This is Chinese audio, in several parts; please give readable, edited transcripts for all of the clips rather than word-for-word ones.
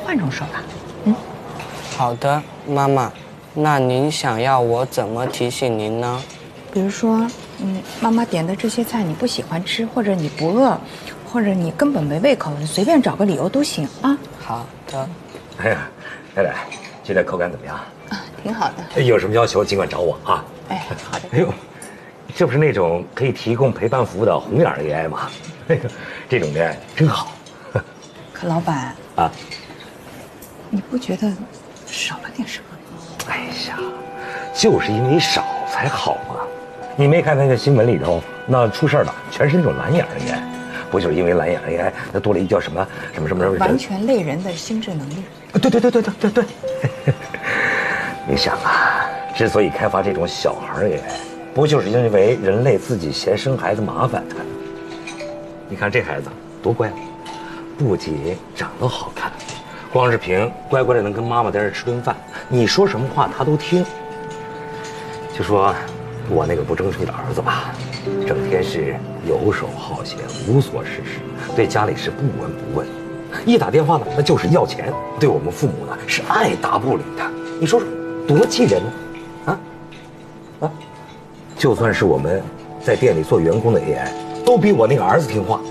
换种说法。嗯，好的，妈妈。那您想要我怎么提醒您呢？比如说，妈妈点的这些菜你不喜欢吃，或者你不饿，或者你根本没胃口，你随便找个理由都行啊。好的。哎呀，奶奶，现在口感怎么样？啊，挺好的。有什么要求尽管找我啊。哎，好的。哎呦，这不是那种可以提供陪伴服务的红眼 AI 吗？这种恋爱真好。可老板啊，你不觉得少了点什么吗？哎呀，就是因为少才好嘛。你没看那个新闻里头，那出事了，全是那种蓝眼 AI，不就是因为蓝眼 AI，那多了一叫什么完全类人的心智能力。对。你想啊，之所以开发这种小孩 AI，不就是因为人类自己嫌生孩子麻烦？你看这孩子多乖，不仅长得好看，光是凭乖乖的能跟妈妈在这吃顿饭，你说什么话他都听。就说我那个不争气的儿子吧，整天是游手好闲，无所事事，对家里是不闻不问，一打电话呢那就是要钱，对我们父母呢是爱答不理的。你说说多气人呢？啊！就算是我们在店里做员工的 AI，都比我那个儿子听话。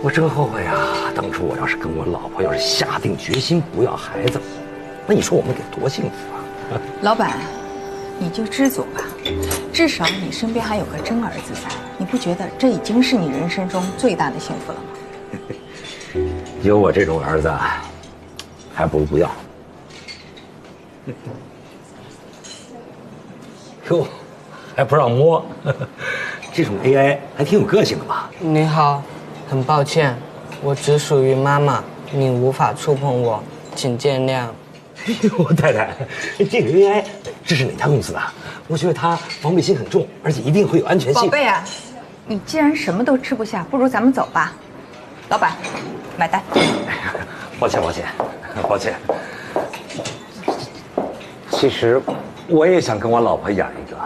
我真后悔啊！当初我要是跟我老婆下定决心不要孩子，那你说我们得多幸福啊！老板，你就知足吧，至少你身边还有个真儿子在，你不觉得这已经是你人生中最大的幸福了吗？有我这种儿子，还不如不要。哟，还不让摸，这种 AI 还挺有个性的吧？你好，很抱歉，我只属于妈妈，你无法触碰我，请见谅。哎呦，太太，这个 AI 这是哪家公司的？我觉得它防备心很重，而且一定会有安全性。宝贝啊，你既然什么都吃不下，不如咱们走吧。老板，买单。哎呀，抱歉。其实我也想跟我老婆养一个。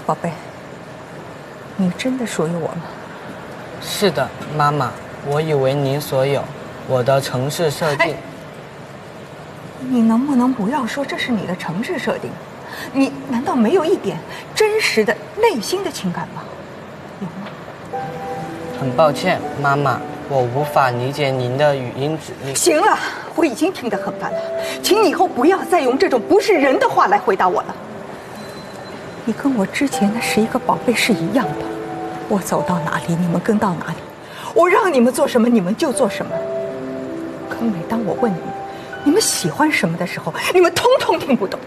宝贝，你真的属于我吗？是的，妈妈，我以为你所有，我的城市设定。你能不能不要说这是你的城市设定？你难道没有一点真实的内心的情感吗？有吗？很抱歉，妈妈，我无法理解您的语音指令。行了，我已经听得很烦了，请你以后不要再用这种不是人的话来回答我了。你跟我之前的11个宝贝是一样的，我走到哪里你们跟到哪里，我让你们做什么你们就做什么。可每当我问你们喜欢什么的时候，你们通通听不懂。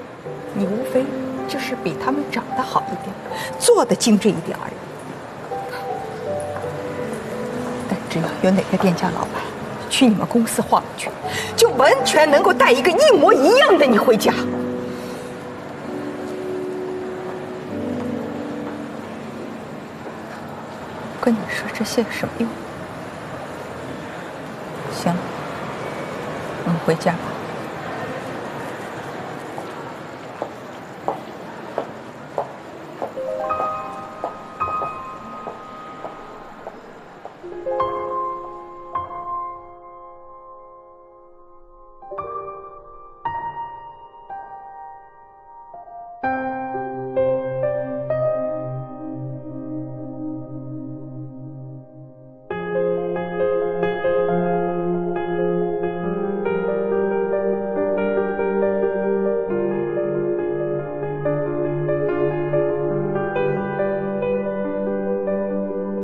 你无非就是比他们长得好一点，做得精致一点而已。但只要有哪个店家老板去你们公司晃去，就完全能够带一个一模一样的你回家。跟你说这些有什么用？行了，我们回家吧。